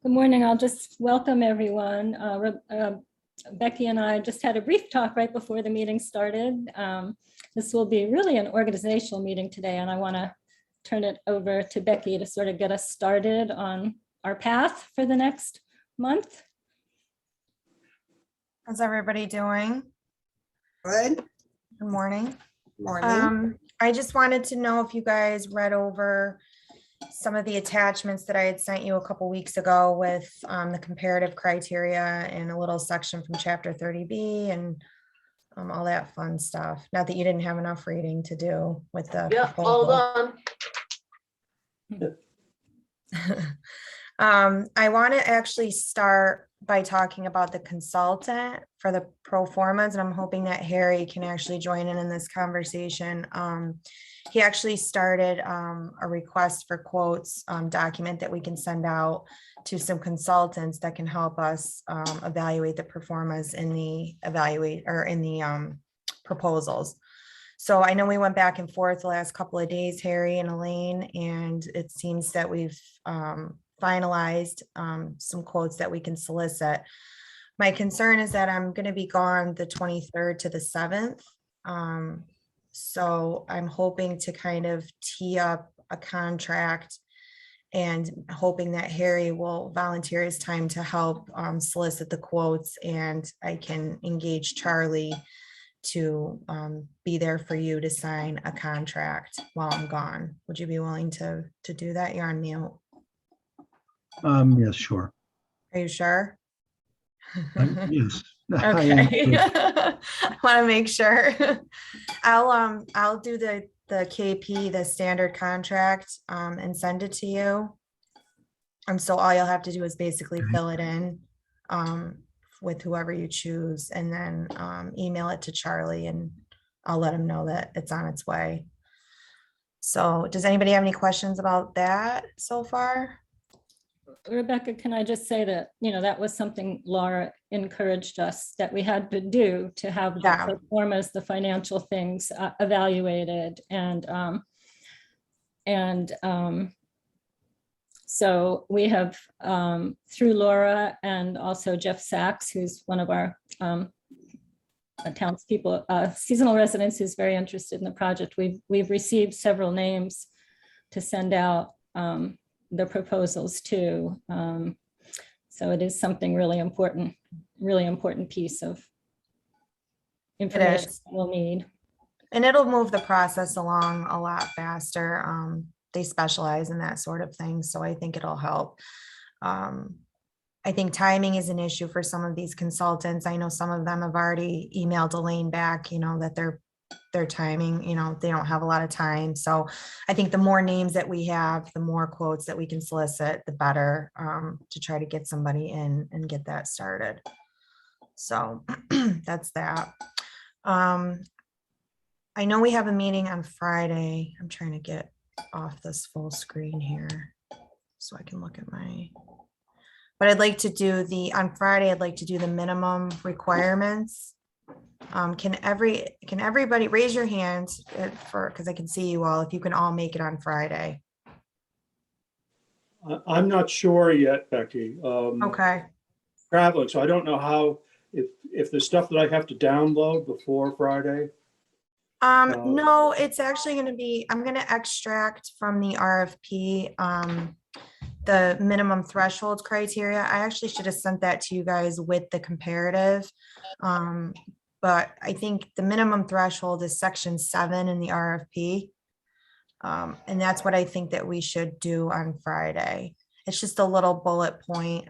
Good morning. I'll just welcome everyone. Becky and I just had a brief talk right before the meeting started. This will be really an organizational meeting today, and I want to turn it over to Becky to sort of get us started on our path for the next month. How's everybody doing? Good Good morning. morning. I just wanted to know if you guys read over some of the attachments that I had sent you a couple weeks ago with the comparative criteria and a little section from chapter 30B and all that fun stuff. Not that you didn't have enough reading to do with the Hold proposal. on. I want to actually start by talking about the consultant for the pro formas, and I'm hoping that Harry can actually join in this conversation. He actually started a request for quotes document that we can send out to some consultants that can help us evaluate the performance in the proposals. So I know we went back and forth the last couple of days, Harry and Elaine, and it seems that we've finalized some quotes that we can solicit. My concern is that I'm going to be gone the 23rd to the 7th. So I'm hoping to kind of tee up a contract and hoping that Harry will volunteer his time to help solicit the quotes, and I can engage Charlie to be there for you to sign a contract while I'm gone. Would you be willing to do that? You're on mute. Yes, sure. Are you sure? Yes. I am. Okay. I want to make sure. I'll do the KP, the standard contract, and send it to you. So all you'll have to do is basically fill it in with whoever you choose, and then email it to Charlie, and I'll let him know that it's on its way. So does anybody have any questions about that so far? Rebecca, can I just say that, that was something Laura encouraged us that we had to do, to have the pro formas, the financial things evaluated. So we have, through Laura and also Jeff Sachs, who's one of our townspeople, seasonal residents who's very interested in the project, we've received several names to send out the proposals to. So it is something really important piece of information we'll need. And it'll move the process along a lot faster. They specialize in that sort of thing, so I think it'll help. I think timing is an issue for some of these consultants. I know some of them have already emailed Elaine back, that their timing, they don't have a lot of time. So I think the more names that we have, the more quotes that we can solicit, the better, to try to get somebody in and get that started. So that's that. I know we have a meeting on Friday. I'm trying to get off this full screen here so I can look at but I'd like to do on Friday, I'd like to do the minimum requirements. Can everybody raise your hands because I can see you all, if you can all make it on Friday? I'm not sure yet, Becky. Okay. Traveling, so I don't know how, if the stuff that I have to download before Friday. No, it's actually going to be, I'm going to extract from the RFP the minimum threshold criteria. I actually should have sent that to you guys with the comparative. But I think the minimum threshold is section 7 in the RFP. And that's what I think that we should do on Friday. It's just a little bullet point.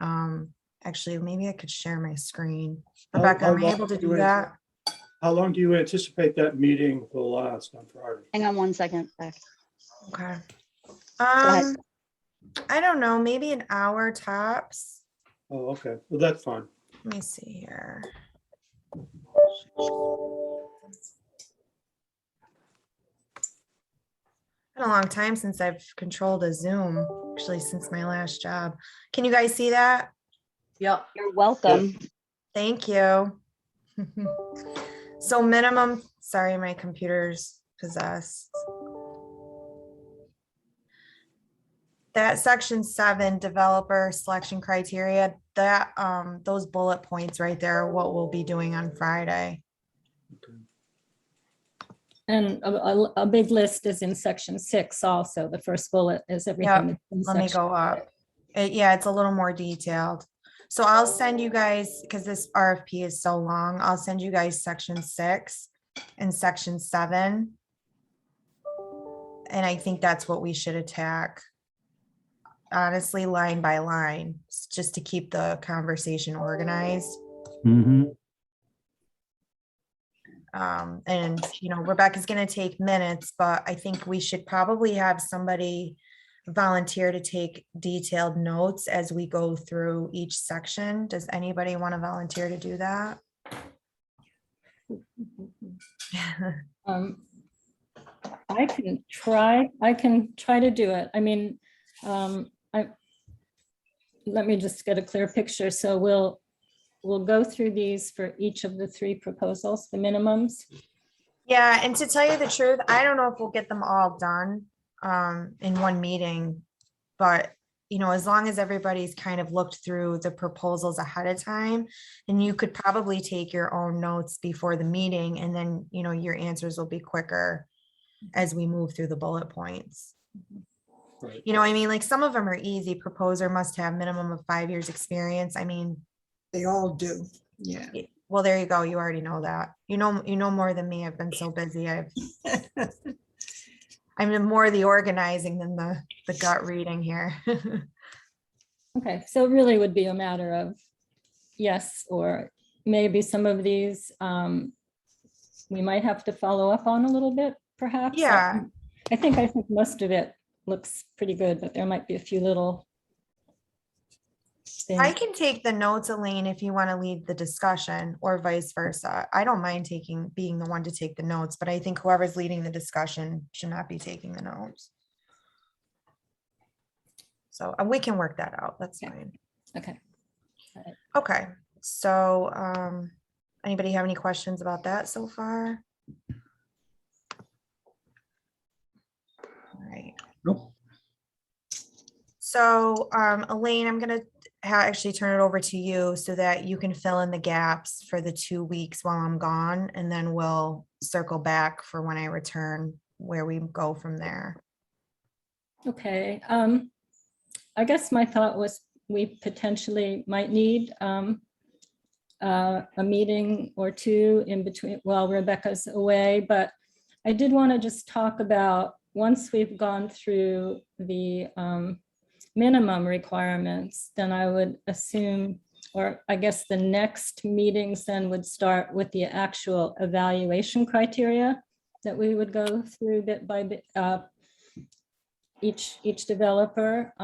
Actually, maybe I could share my screen. Rebecca, am I able to do that? How long do you anticipate that meeting will last on Friday? Hang on 1 second, Beck. Okay. Go ahead. I don't know, maybe an hour tops. Oh, okay. Well, that's fine. Let me see here. Been a long time since I've controlled a Zoom, actually since my last job. Can you guys see that? Yep. You're welcome. Thank you. So minimum, sorry, my computer's possessed. that section 7, developer selection criteria, that, those bullet points right there are what we'll be doing on Friday. And a big list is in section 6 also. The first bullet is everything. that's in Let me section go up. Yeah, it's a little more detailed. So I'll send you guys, because this RFP is so long, I'll send you guys section 6 and section 7. And I think that's what we should attack. Honestly, line by line, just to keep the conversation organized. Mm-hmm. And, you know, Rebecca's gonna take minutes, but I think we should probably have somebody volunteer to take detailed notes as we go through each section. Does anybody want to volunteer to do that? I can try to do it. I mean, let me just get a clear picture. So we'll go through these for each of the 3 proposals, the minimums. Yeah, and to tell you the truth, I don't know if we'll get them all done in one meeting, but you know, as long as everybody's kind of looked through the proposals ahead of time, and you could probably take your own notes before the meeting, and then, you know, your answers will be quicker as we move through the bullet points. Right. You know, I mean, like some of them are easy. Proposer must have minimum of 5 years experience. I mean, They all do. Yeah. well, there you go. You already know that. You know more than me. I've been so busy. I'm more the organizing than the gut reading here. Okay, so it really would be a matter of yes, or maybe some of these we might have to follow up on a little bit, perhaps. Yeah. I think most of it looks pretty good, but there might be a few little things. I can take the notes, Elaine, if you want to lead the discussion, or vice versa. I don't mind being the one to take the notes, but I think whoever's leading the discussion should not be taking the notes. So we can work that out. That's Okay. fine. Okay. Okay, so anybody have any questions about that so far? All right. Nope. So Elaine, I'm gonna actually turn it over to you so that you can fill in the gaps for the 2 weeks while I'm gone, and then we'll circle back for when I return, where we go from there. Okay. I guess my thought was we potentially might need a meeting or 2 in between while Rebecca's away, but I did want to just talk about, once we've gone through the minimum requirements, then I would assume, or I guess the next meetings then would start with the actual evaluation criteria that we would go through bit by bit, each developer.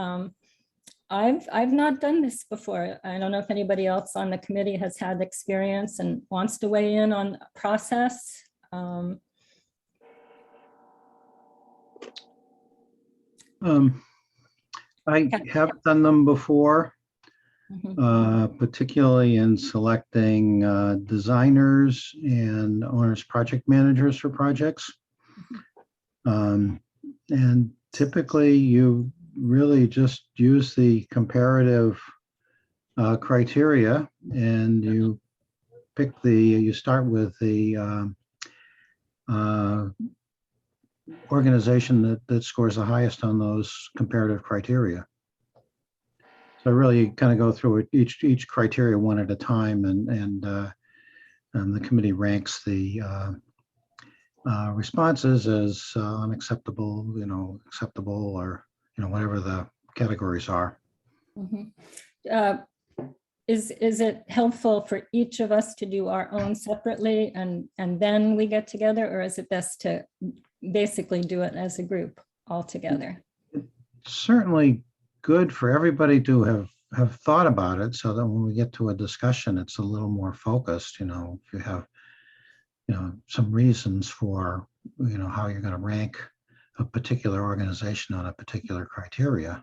I've not done this before. I don't know if anybody else on the committee has had experience and wants to weigh in on a process. I have done them before, Mhm. particularly in selecting designers and owners, project managers for projects. And typically you really just use the comparative criteria, and you start with the organization that scores the highest on those comparative criteria. So really you kind of go through each criteria one at a time, and the committee ranks the responses as unacceptable, acceptable, or whatever the categories are. Mhm. Is it helpful for each of us to do our own separately and then we get together, or is it best to basically do it as a group all together? Certainly good for everybody to have thought about it, so that when we get to a discussion, it's a little more focused. If you have some reasons for how you're going to rank a particular organization on a particular criteria.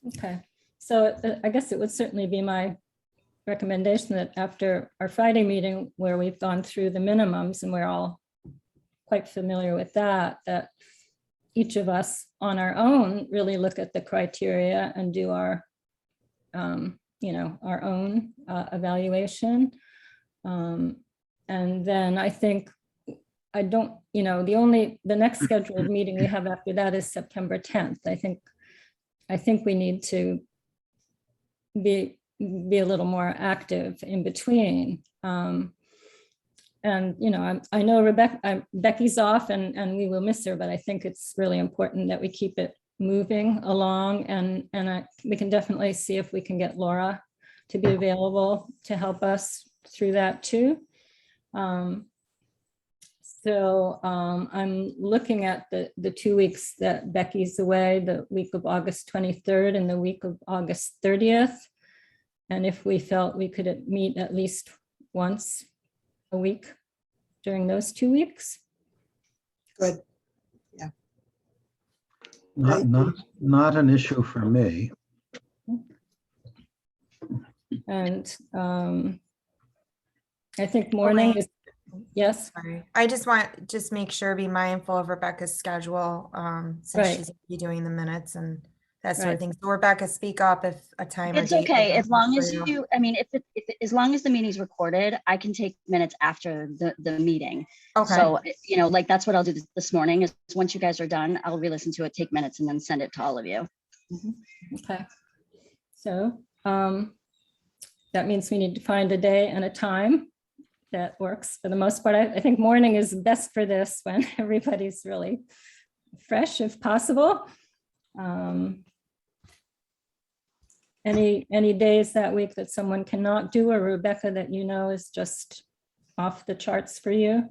Okay, so I guess it would certainly be my recommendation that after our Friday meeting, where we've gone through the minimums and we're all quite familiar with that each of us on our own really look at the criteria and do our, our own evaluation. And then I think, the next scheduled meeting we have after that is September 10th. I think we need to be a little more active in between. And, I know Becky's off and we will miss her, but I think it's really important that we keep it moving along, and we can definitely see if we can get Laura to be available to help us through that too. So I'm looking at the 2 weeks that Becky's away, the week of August 23rd and the week of August 30th. And if we felt we could meet at least once a week during those 2 weeks. Good. Not an issue for me. And I think morning is, yes, Sorry. I just make sure, be mindful of Rebecca's schedule, since Right. she's gonna be doing the minutes and that sort of Right. thing. So Rebecca, speak up if a time or It's date okay, doesn't as long work as for you, I mean, as long as the meeting's recorded, I can take minutes after the meeting. Okay, So, like, that's what I'll do this morning, is once you guys are done, I'll re-listen to it, take minutes, and then send it to all of you. okay. So that means we need to find a day and a time that works for the most part. I think morning is best for this, when everybody's really fresh if possible. Any days that week that someone cannot do, or Rebecca that is just off the charts for you?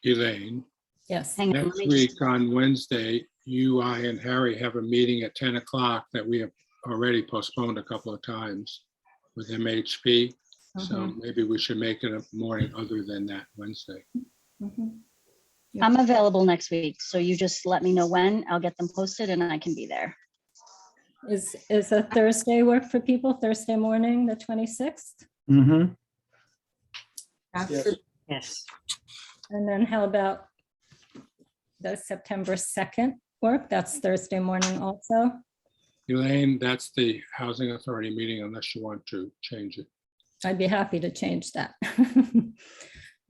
Elaine, Yes, Hang on, let next me week just, on Wednesday, you, I, and Harry have a meeting at 10 o'clock that we have already postponed a couple of times with MHP. So maybe we should make it a morning other than that Wednesday. Mhm. I'm available next week, so you just let me know when, I'll get them posted and I can be there. Is a Thursday work for people? Thursday morning, the 26th? Mm-hmm. Yes. And then how about the September 2nd work? That's Thursday morning also. Elaine, that's the Housing Authority meeting unless you want to change it. I'd be happy to change that.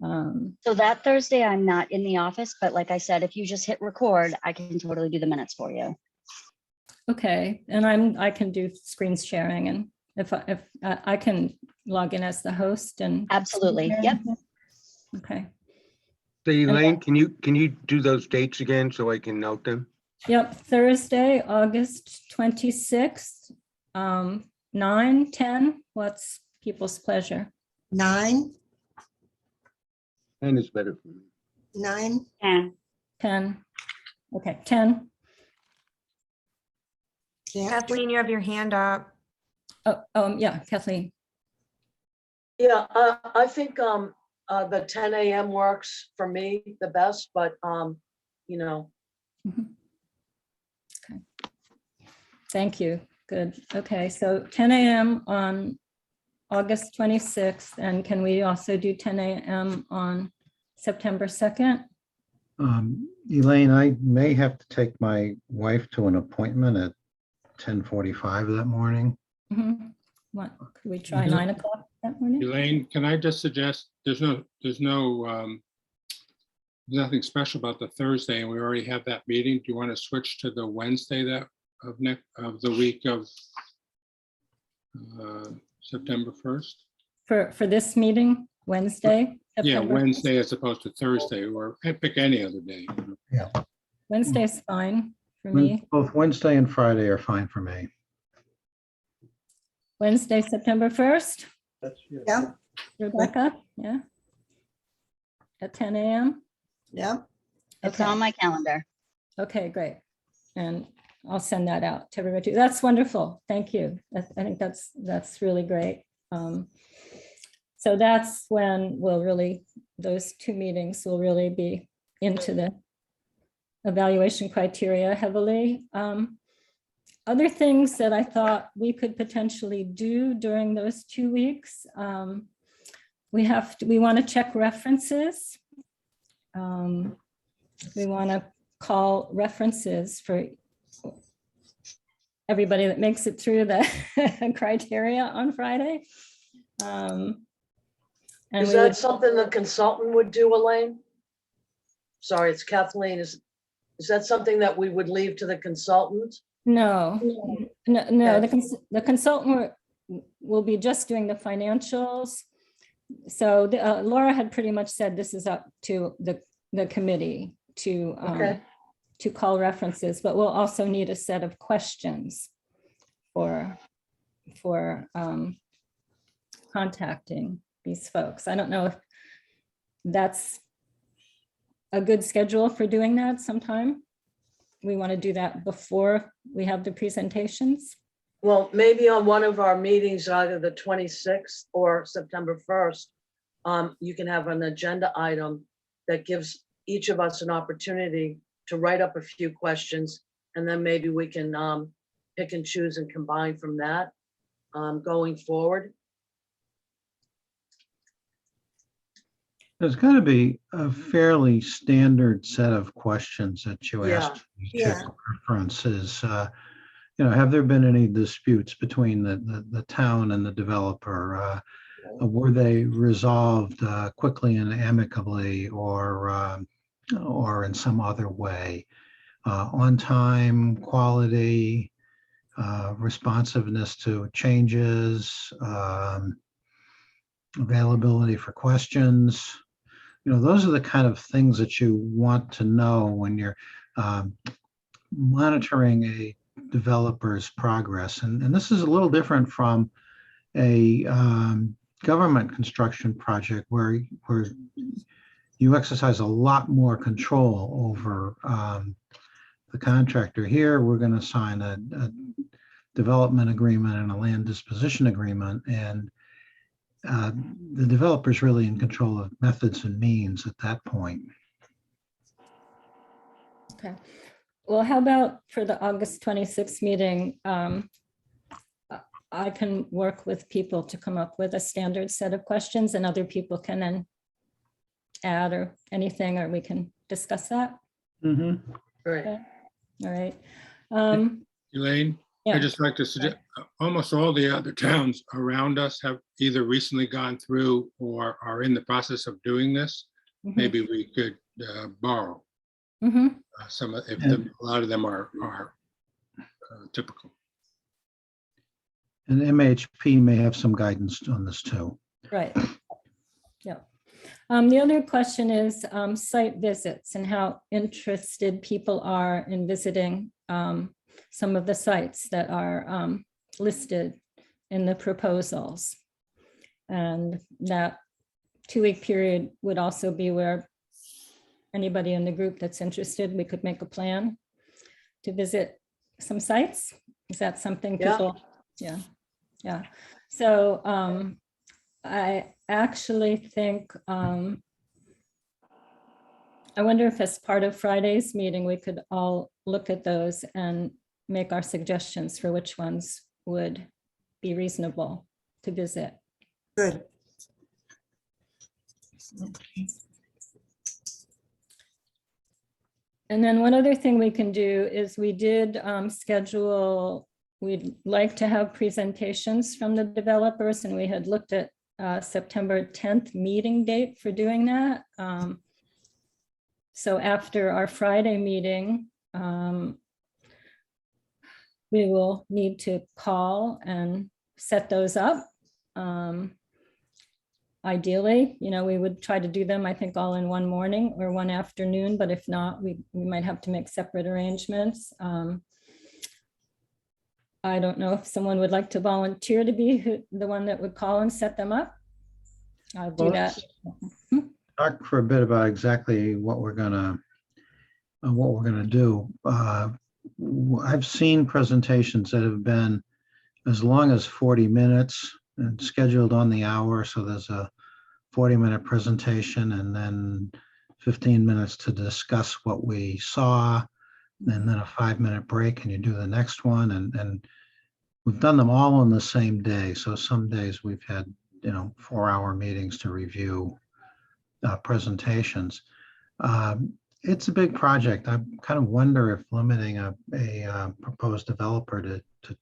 So that Thursday, I'm not in the office, but like I said, if you just hit record, I can totally do the minutes for you. Okay, and I can do screen sharing, and if I can log in as the host and. Absolutely, yep. Okay, So Elaine, can you do those dates again so I can note them? yep, Thursday, August 26th, 9, 10, what's people's pleasure? 9, And it's better for me. 9, 10, okay, 10. yeah, Kathleen, you have your hand up. Oh, yeah, Kathleen. Yeah, I think the 10 a.m. works for me the best, but Mhm. Okay. Thank you. Good. Okay, so 10 a.m. on August 26th, and can we also do 10 a.m. on September 2nd? Elaine, I may have to take my wife to an appointment at 10:45 that morning. Mhm. What, could we try Mhm. 9 o'clock that morning? Elaine, can I just suggest, there's nothing special about the Thursday, and we already have that meeting. Do you want to switch to the Wednesday of the week of September 1st? For this meeting, Wednesday? Yeah, September 1st? Wednesday as opposed to Thursday, or pick any other day. Wednesday's fine for me. Both Wednesday and Friday are fine for me. Wednesday, September 1st, yeah, Rebecca, yeah? At 10 a.m.? yeah. It's Okay. on my calendar. Okay, great. And I'll send that out to everybody. That's wonderful. Thank you. I think that's really great. So that's when those 2 meetings will really be into the evaluation criteria heavily. Other things that I thought we could potentially do during those 2 weeks. we want to check references. We want to call references for everybody that makes it through the criteria on Friday. And Is we that would- something the consultant would do, Elaine? Sorry, it's Kathleen. Is that something that we would leave to the consultant? No, no, Okay. the consultant will be just doing the financials. So Laura had pretty much said this is up to the committee Okay. to call references, but we'll also need a set of questions for contacting these folks. I don't know if that's a good schedule for doing that sometime. We want to do that before we have the presentations. Well, maybe on one of our meetings, either the 26th or September 1st, you can have an agenda item that gives each of us an opportunity to write up a few questions, and then maybe we can pick and choose and combine from that going forward. There's got to be a fairly standard set of questions that you Yeah. ask. You check Yeah. references. Have there been any disputes between the town and the developer? Were they resolved quickly and amicably, or in some other way? On time, quality, responsiveness to changes, availability for questions. Those are the kind of things that you want to know when you're monitoring a developer's progress. And this is a little different from a government construction project where you exercise a lot more control over the contractor. Here, we're going to sign a development agreement and a land disposition agreement, and the developer's really in control of methods and means at that point. Okay. Well, how about for the August 26th meeting? I can work with people to come up with a standard set of questions, and other people can then add or anything, or we can discuss that. Mhm. Great. Okay. All right. Elaine, Yeah. I'd just like to suggest, almost all the other towns around us have either recently gone through or are in the process of doing this. Mhm. Maybe we could borrow Mhm. some, a And- lot of them are typical. And MHP may have some guidance on this too. Right. Yeah. The other question is site visits and how interested people are in visiting some of the sites that are listed in the proposals. And that 2-week period would also be where anybody in the group that's interested, we could make a plan to visit some sites. Is that something Yeah. people? Yeah. Yeah. So I actually think, I wonder if as part of Friday's meeting, we could all look at those and make our suggestions for which ones would be reasonable to visit. Good. And then one other thing we can do is we did schedule, we'd like to have presentations from the developers, and we had looked at September 10th meeting date for doing that. So after our Friday meeting, we will need to call and set those up. Ideally, we would try to do them, I think, all in one morning or one afternoon, but if not, we might have to make separate arrangements. I don't know if someone would like to volunteer to be the one that would call and set them up. I'll do Well, that. Talk for a bit about exactly what we're gonna do. I've seen presentations that have been as long as 40 minutes and scheduled on the hour. So there's a 40-minute presentation and then 15 minutes to discuss what we saw, and then a 5-minute break, and you do the next one. And we've done them all on the same day. So some days we've had 4-hour meetings to review presentations. It's a big project. I kind of wonder if limiting a proposed developer to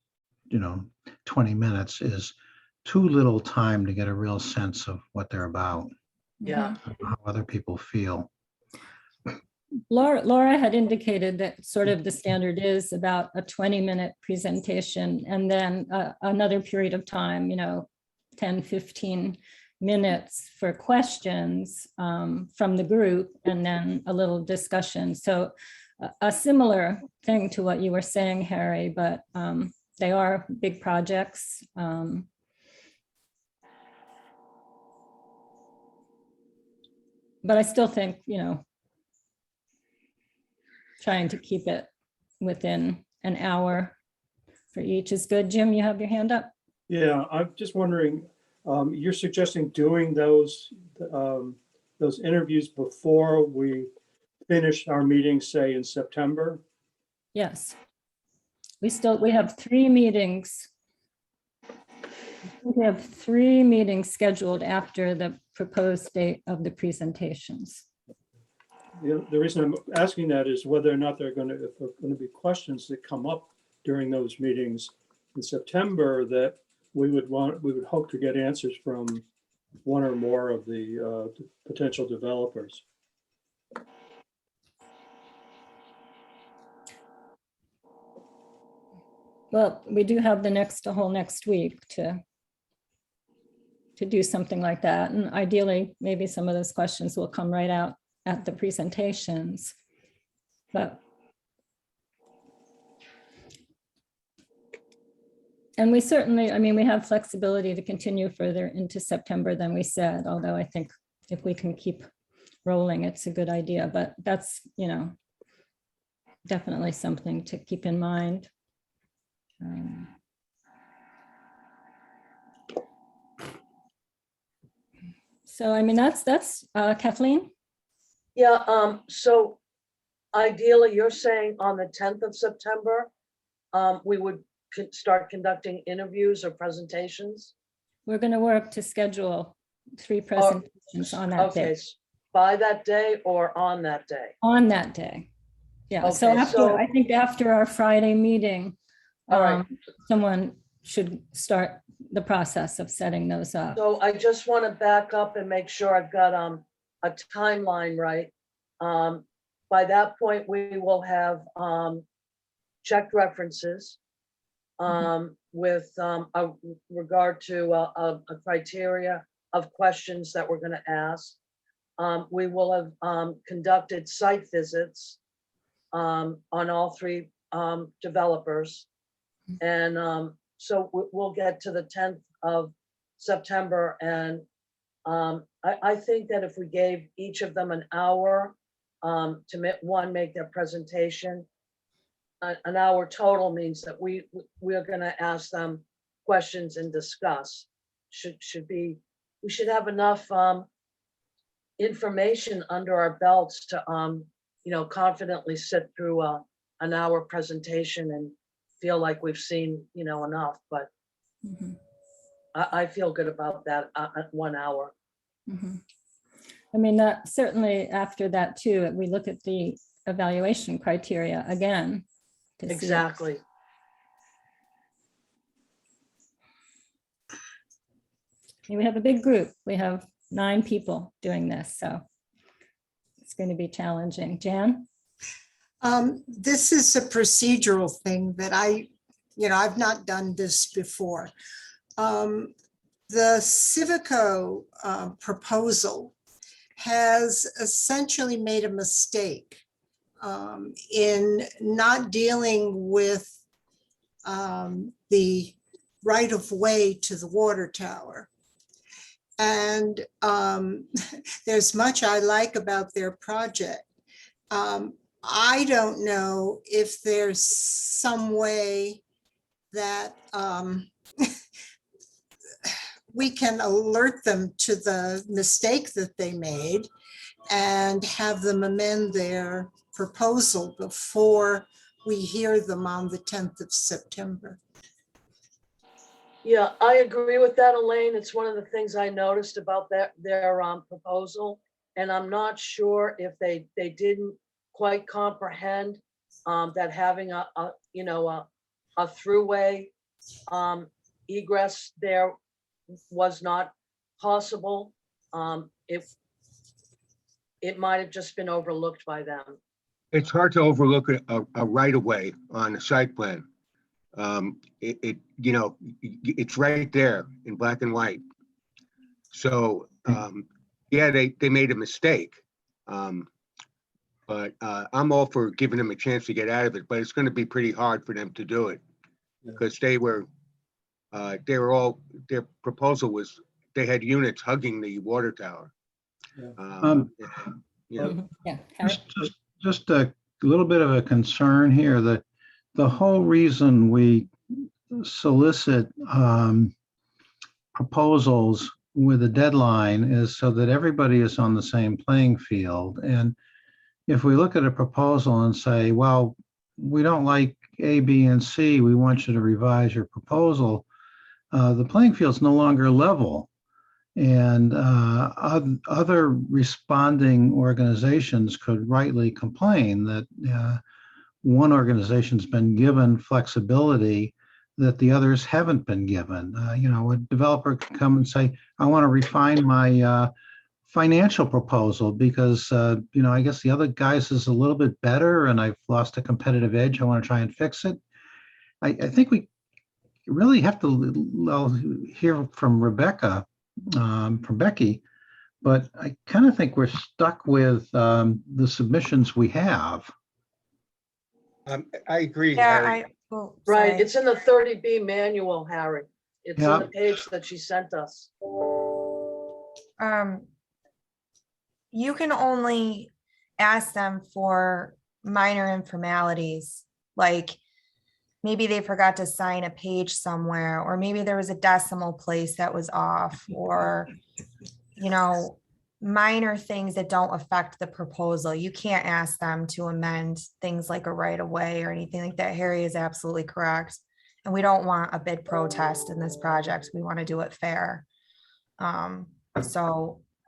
20 minutes is too little time to get a real sense of what they're about, Yeah. how other people feel. Laura had indicated that sort of the standard is about a 20-minute presentation and then another period of time, 10, 15 minutes for questions from the group and then a little discussion. So a similar thing to what you were saying, Harry, but they are big projects. But I still think, trying to keep it within an hour for each is good. Jim, you have your hand up? Yeah, I'm just wondering, you're suggesting doing those interviews before we finish our meeting, say in September? Yes. We have 3 meetings. We have 3 meetings scheduled after the proposed date of the presentations. The reason I'm asking that is whether or not if there are going to be questions that come up during those meetings in September that we would hope to get answers from one or more of the potential developers. Well, we do have the whole next week to do something like that. And ideally, maybe some of those questions will come right out at the presentations. And we certainly, we have flexibility to continue further into September than we said, although I think if we can keep rolling, it's a good idea, but that's, definitely something to keep in mind. So, that's Kathleen. Yeah, so ideally, you're saying on the 10th of September, we would start conducting interviews or presentations? We're going to work to schedule 3 presentations on that Okay, day. by that day or on that day? On that day. Yeah, so Okay, so- I think after our Friday meeting, All right. someone should start the process of setting those up. So I just want to back up and make sure I've got a timeline right. By that point, we will have checked references with a regard to a criteria of questions that we're going to ask. We will have conducted site visits on all 3 developers. And so we'll get to the 10th of September. And I think that if we gave each of them an hour to make their presentation, an hour total means that we are going to ask them questions and discuss. We should have enough information under our belts to confidently sit through an hour presentation and feel like we've seen enough. But I feel good about that at 1 hour. That certainly after that too, we look at the evaluation criteria again. to see it. Exactly. We have a big group. We have 9 people doing this, so it's going to be challenging. Jan? This is a procedural thing that I've not done this before. The Civico proposal has essentially made a mistake in not dealing with the right of way to the water tower. And there's much I like about their project. I don't know if there's some way that we can alert them to the mistake that they made and have them amend their proposal before we hear them on the 10th of September. Yeah, I agree with that, Elaine. It's one of the things I noticed about their proposal. And I'm not sure if they didn't quite comprehend that having a throughway egress there was not possible. It might have just been overlooked by them. It's hard to overlook a right of way on a site plan. It's right there in black and white. So, yeah, they made a mistake. But I'm all for giving them a chance to get out of it, but it's going to be pretty hard for them to do it. Because they were all, their proposal was, they had units hugging the water tower. Yeah. Yeah. Harry? Just a little bit of a concern here that the whole reason we solicit proposals with a deadline is so that everybody is on the same playing field. And if we look at a proposal and say, well, we don't like A, B, and C, we want you to revise your proposal, the playing field's no longer level. And other responding organizations could rightly complain that one organization's been given flexibility that the others haven't been given. A developer can come and say, I want to refine my financial proposal because, I guess the other guy's is a little bit better and I've lost a competitive edge. I want to try and fix it. I think we really have to hear from Rebecca, from Becky, but I kind of think we're stuck with the submissions we have. I agree, Yeah, Harry. Right, sorry. it's in the 30B manual, Harry. It's Yeah. in the page that she sent us. You can only ask them for minor informalities, like maybe they forgot to sign a page somewhere, or maybe there was a decimal place that was off, or, minor things that don't affect the proposal. You can't ask them to amend things like a right of way or anything like that. Harry is absolutely correct. And we don't want a bid protest in this project. We want to do it fair. And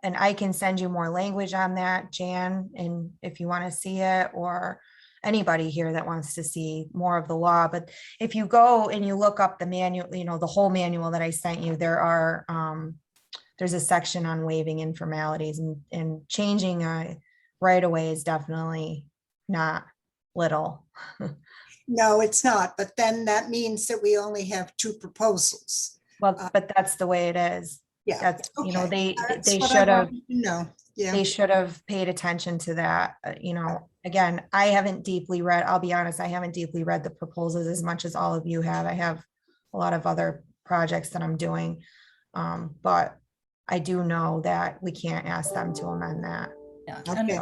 I can send you more language on that, Jan, and if you want to see it, or anybody here that wants to see more of the law. But if you go and you look up the manual, the whole manual that I sent you, there's a section on waiving informalities, and changing a right of way is definitely not little. No, it's not. But then that means that we only have two proposals. Well, but that's the way it is. Yeah. That's, Okay. That's they what I should have, wanted to know. Yeah. they should have paid attention to that. Again, I haven't deeply read, I'll be honest, I haven't deeply read the proposals as much as all of you have. I have a lot of other projects that I'm doing. But I do know that we can't ask them to amend that. Yeah. Okay.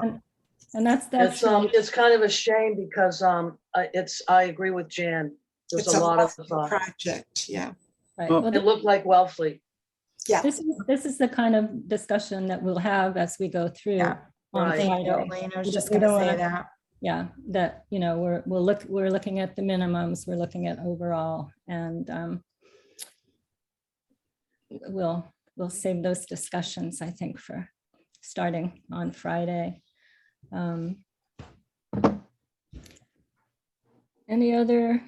And that's It's kind of a shame because I agree with Jan. There's It's a lot of, wonderful project. Yeah. right. Well, Well, it looked like Wellfleet. Yeah. this is the kind of discussion that we'll have as we go through. Yeah. On Right. Thank you, Friday. Elaine. I was We just don't- we gonna don't say wanna- that. Yeah, that, we're looking at the minimums, we're looking at overall, and we'll save those discussions, I think, for starting on Friday. Any other?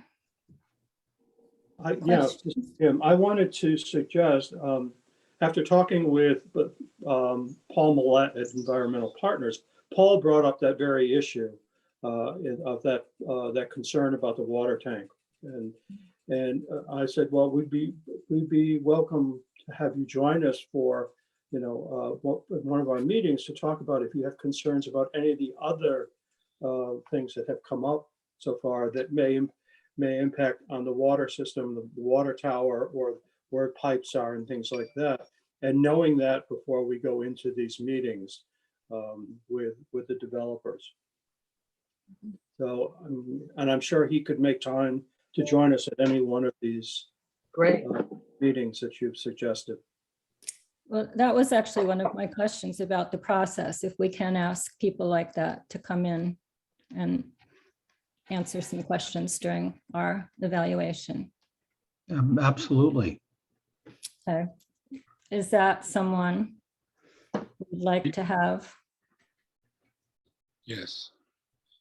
Yes, Tim, I wanted to suggest, after talking with Paul Millett at Environmental Partners, Paul brought up that very issue of that concern about the water tank. And I said, well, we'd be welcome to have you join us for, one of our meetings to talk about if you have concerns about any of the other things that have come up so far that may impact on the water system, the water tower, or where pipes are and things like that. And knowing that before we go into these meetings with the developers. So, and I'm sure he could make time to join us at any one of these Great. meetings that you've suggested. Well, that was actually one of my questions about the process, if we can ask people like that to come in and answer some questions during our evaluation. Absolutely. Okay. Is that someone we'd like to have? Yes.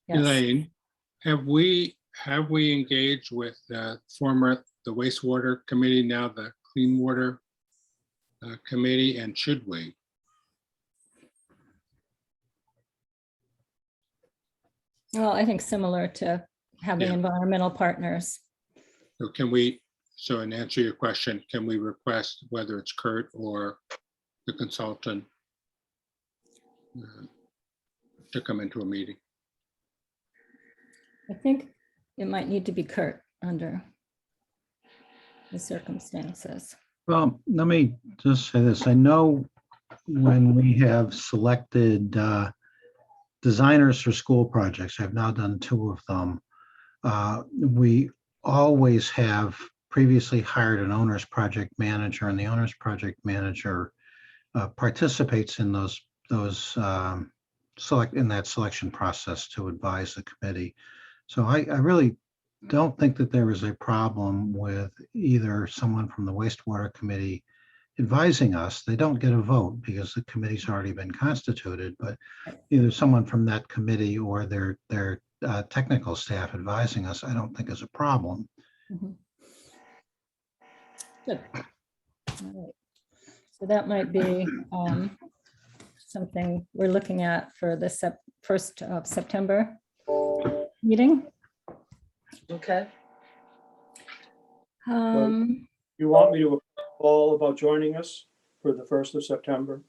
Yes. Elaine, have we engaged with the wastewater committee, now the clean water committee, and should we? Well, I think similar to having Yeah. environmental partners. So can we, so in answer to your question, can we request whether it's Kurt or the consultant to come into a meeting? I think it might need to be Kurt under the circumstances. Well, let me just say this. I know when we have selected designers for school projects, I've now done 2 of them. We always have previously hired an owner's project manager, and the owner's project manager participates in those in that selection process to advise the committee. So I really don't think that there is a problem with either someone from the wastewater committee advising us. They don't get a vote because the committee's already been constituted, but either someone from that committee or their technical staff advising us, I don't think is a problem. Mhm. Good. All right. So that might be something we're looking at for the 1st of September meeting. Okay, You want me to call about joining us for the 1st of September?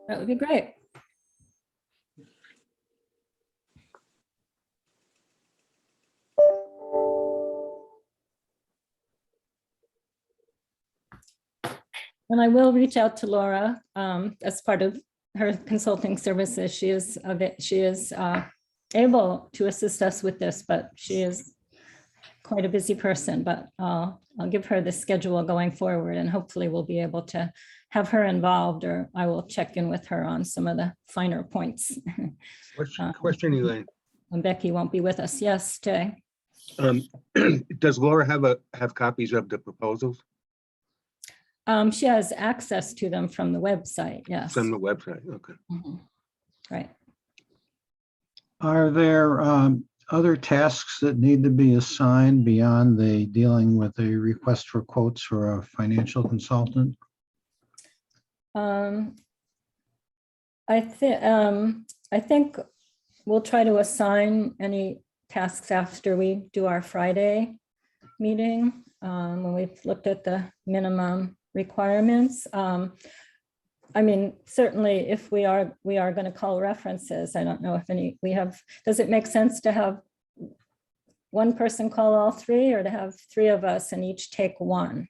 That would be great. And I will reach out to Laura as part of her consulting services. She is able to assist us with this, but she is quite a busy person, but I'll give her the schedule going forward, and hopefully we'll be able to have her involved, or I will check in with her on some of the finer points. Question, Elaine. And Becky won't be with us. Yes, Jay. Does Laura have copies of the proposals She has access to them from the website, yes. from the website? Okay. Mhm. Right. Are there other tasks that need to be assigned beyond the dealing with the request for quotes for a financial consultant? I think we'll try to assign any tasks after we do our Friday meeting, when we've looked at the minimum requirements. I mean, certainly if we are going to call references, I don't know if does it make sense to have one person call all 3, or to have 3 of us and each take one?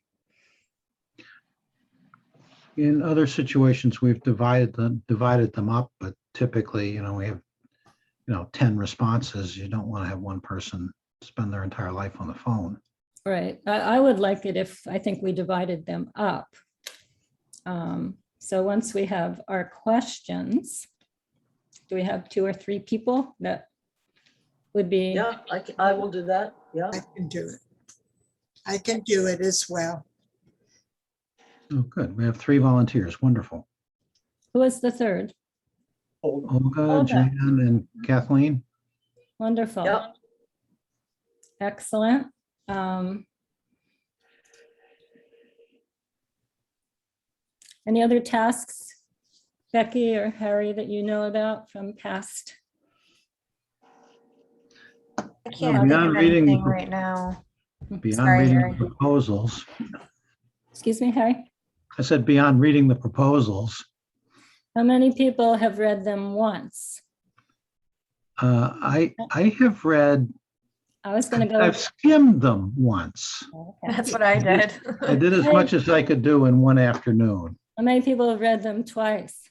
In other situations, we've divided them up, but typically, we have, 10 responses. You don't want to have one person spend their entire life on the phone. Right. I would like it if, I think we divided them up. So once we have our questions, do we have 2 or 3 people that would be? yeah, I will do that, yeah. I can do it. I can do it as well. Oh, good. We have 3 volunteers. Wonderful. Who was the third? Olga, Olga. Jan, and Kathleen. Wonderful. Yep. Excellent. Any other tasks, Becky or Harry, that you know about from past? I can't think beyond of reading anything the- right now. Beyond Sorry, reading Harry. the proposals, Excuse me, Harry? I said beyond reading the proposals, How many people have read them once? I have read, I was going to go. I've skimmed them once. Okay. That's what I did. I did as much as I could do in one afternoon. How many people have read them twice?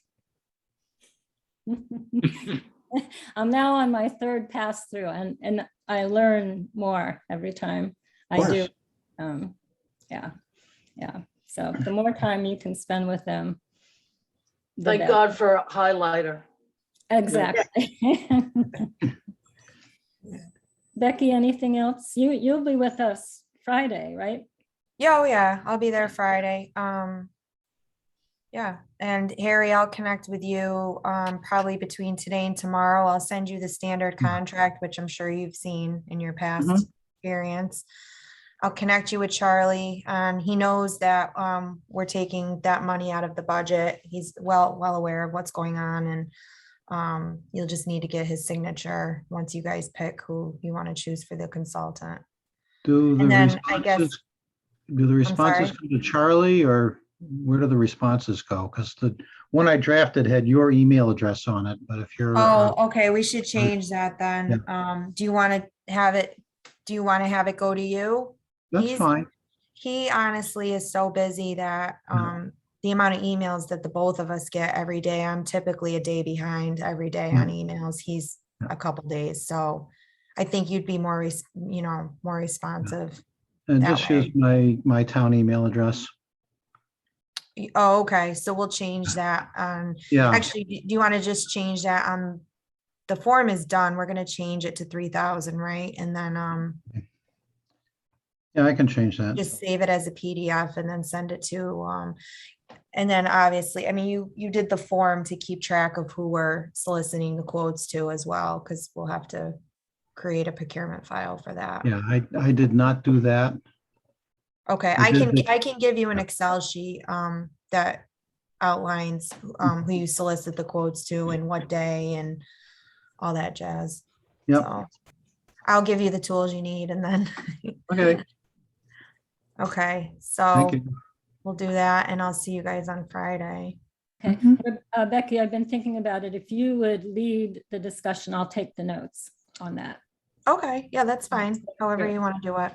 I'm now on my 3rd pass through, and I learn more every time I do. Yeah. So the more time you can spend with them, the Thank better. God for a highlighter. Exactly. Becky, anything else? You'll be with us Friday, right? Yeah, oh yeah, I'll be there Friday. Yeah, and Harry, I'll connect with you probably between today and tomorrow. I'll send you the standard Yeah. contract, which I'm sure you've seen in your past Mhm. experience. I'll connect you with Charlie. He knows that we're taking that money out of the budget. He's well aware of what's going on, and you'll just need to get his signature once you guys pick who you want to choose for the consultant. Do the And then I guess, responses, do the responses sorry? come to Charlie, or where do the responses go? Because the one I drafted had your email address on it, but if you're, Oh, okay, we should change that then. Do you want to have it, go to you? that's He's, fine. he honestly is so busy that the amount of emails that the both of us get every day, I'm typically a day behind every day on emails. He's a couple days, so I think you'd be more, more responsive. And that just use my town email address. Oh, okay, so we'll change that. Yeah, Actually, do you want to just change that? The form is done. We're gonna change it to 3,000, right? And then yeah, I can change that. just save it as a PDF and then send it to and then obviously, I mean, you did the form to keep track of who we're soliciting the quotes to as well, because we'll have to create a procurement file for that. Yeah, I did not do that. Okay, I did the- I can give you an Excel sheet that outlines who you solicit the quotes to and what day and all that jazz. Yep. So I'll give you the tools you need and then, Okay, okay, thank so you. we'll do that and I'll see you guys on Friday. Okay, Mhm. Becky, I've been thinking about it. If you would lead the discussion, I'll take the notes on that. Okay, yeah, that's fine. However Great. you want to do it.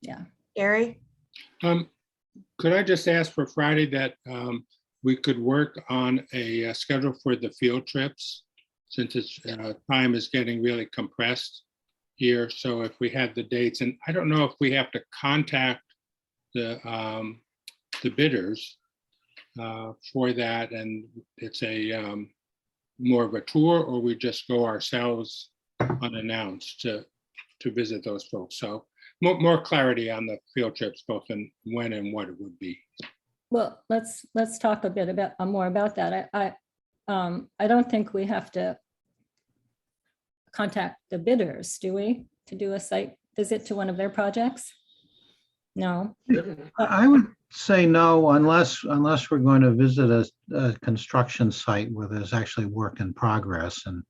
Yeah. Gary? Could I just ask for Friday that we could work on a schedule for the field trips? Since it's time is getting really compressed here. So if we had the dates, and I don't know if we have to contact the bidders for that, and it's a more of a tour, or we just go ourselves unannounced to visit those folks. So more clarity on the field trips, both in when and what it would be. Well, let's talk a bit about more about that. I don't think we have to contact the bidders, do we, to do a site visit to one of their projects? No. I would say no, unless we're going to visit a construction site where there's actually work in progress, and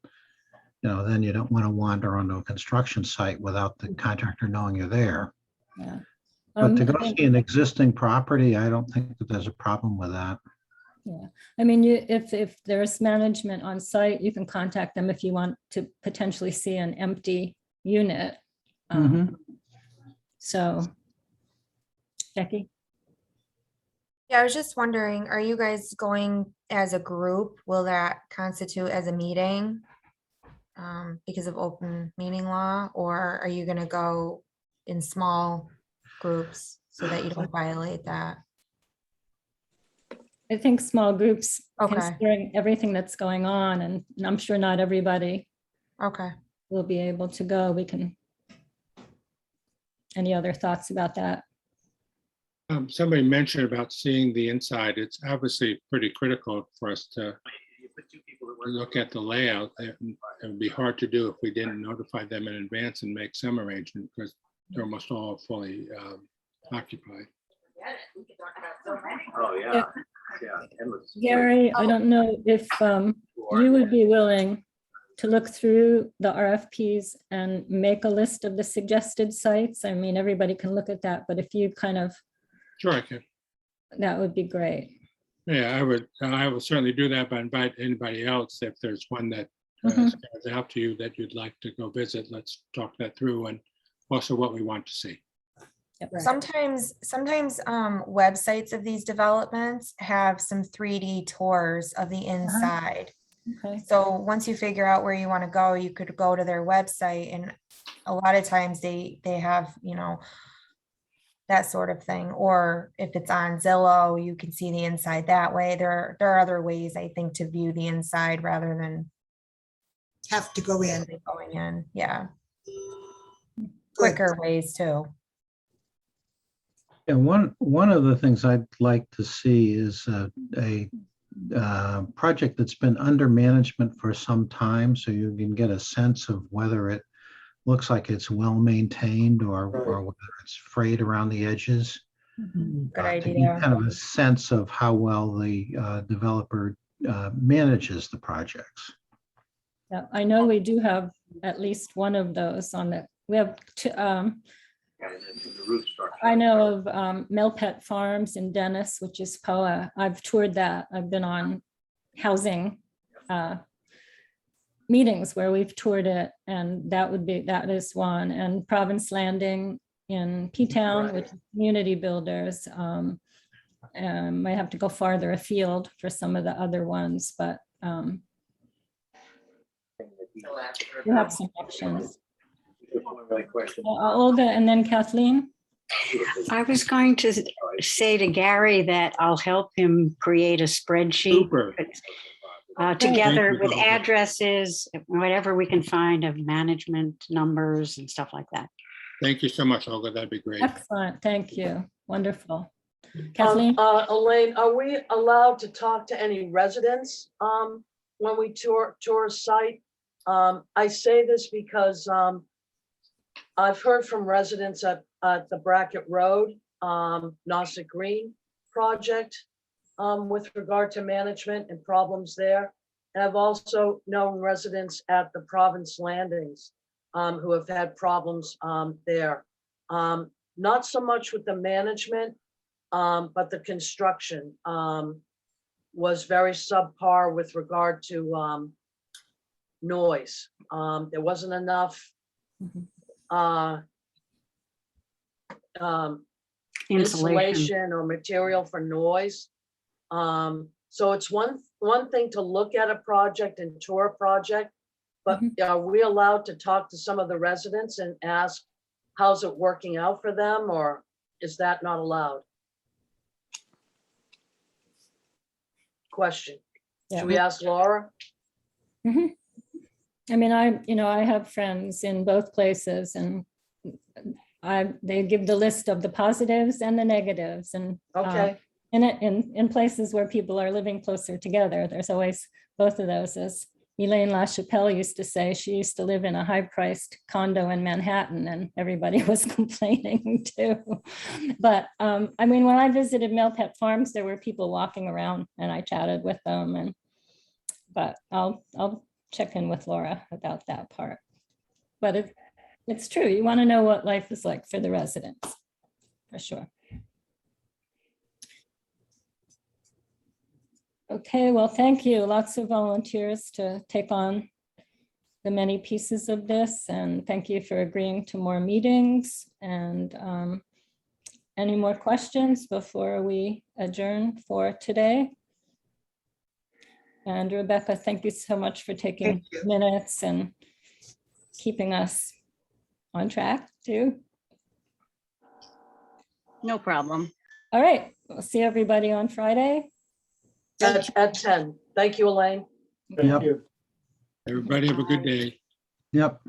then you don't want to wander onto a construction site without the contractor knowing you're there. Yeah. But to I go think- see an existing property, I don't think that there's a problem with that. Yeah, I mean, if there's management on site, you can contact them if you want to potentially see an empty unit. Mhm. So, Becky? Yeah, I was just wondering, are you guys going as a group? Will that constitute as a meeting? Because of open meeting law, or are you gonna go in small groups so that you don't violate that? I think small groups, Okay. considering everything that's going on, and I'm sure not everybody Okay. will be able to go. We can. Any other thoughts about that? Somebody mentioned about seeing the inside. It's obviously pretty critical for us to look at the layout. It would be hard to do if we didn't notify them in advance and make some arrangement, because they're almost all fully occupied. Oh, yeah. Yeah. endless. Gary, I don't know if you would be willing to look through the RFPs and make a list of the suggested sites. I mean, everybody can look at that, but if you kind of, Sure, I can. that would be great. Yeah, I would certainly do that, but invite anybody else if there's one that Mhm. stands out to you that you'd like to go visit. Let's talk that through, and also what we want to see. Yep. Sometimes websites of these developments have some 3D tours of the inside. Okay. So once you figure out where you want to go, you could go to their website, and a lot of times they have, that sort of thing. Or if it's on Zillow, you can see the inside that way. There are other ways, I think, to view the inside rather than Have to go in. going in. Yeah, Good. quicker ways too. And one of the things I'd like to see is a project that's been under management for some time, so you can get a sense of whether it looks like it's well maintained or whether it's frayed around the edges. Good To idea. get kind of a sense of how well the developer manages the projects. Yeah, I know we do have at least one of those on the, we have two, The roof structure. I know of Melpet Farms in Dennis, which is POA. I've toured that. I've been on housing meetings where we've toured it, and that is one. And Province Landing in P-Town, which is community builders. Might have to go farther afield for some of the other ones, but we have some options. Olga and then Kathleen. I was going to say to Gary that I'll help him create a spreadsheet Super. together Thank you, with Olga. addresses, whatever we can find of management numbers and stuff like that. Thank you so much, Olga. That'd be great. Excellent, thank you. Wonderful. Kathleen? Elaine, are we allowed to talk to any residents when we tour a site? I say this because I've heard from residents at the Brackett Road, Nauset Green project with regard to management and problems there. And I've also known residents at the Province Landings who have had problems there. Not so much with the management, but the construction was very subpar with regard to noise. There wasn't enough insulation or material for noise. So it's one thing to look at a project and tour a project, but are we allowed to talk to some of the residents and ask, how's it working out for them, or is that not allowed? Question. Yeah. Should we ask Laura? Mhm. I mean, I have friends in both places, and they give the list of the positives and the negatives, and Okay. in places where people are living closer together, there's always both of those. As Elaine LaChapelle used to say, she used to live in a high-priced condo in Manhattan, and everybody was complaining too. But I mean, when I visited Melpet Farms, there were people walking around, and I chatted with them. But I'll check in with Laura about that part. But it's true. You want to know what life is like for the residents, for sure. Okay, well, thank you. Lots of volunteers to take on the many pieces of this, and thank you for agreeing to more meetings. And any more questions before we adjourn for today? And Rebecca, thank you so much for taking minutes and keeping us on track too. No problem. All right, we'll see everybody on Friday. At 10. Thank you, Elaine. Thank you. Everybody have a good day. Yep.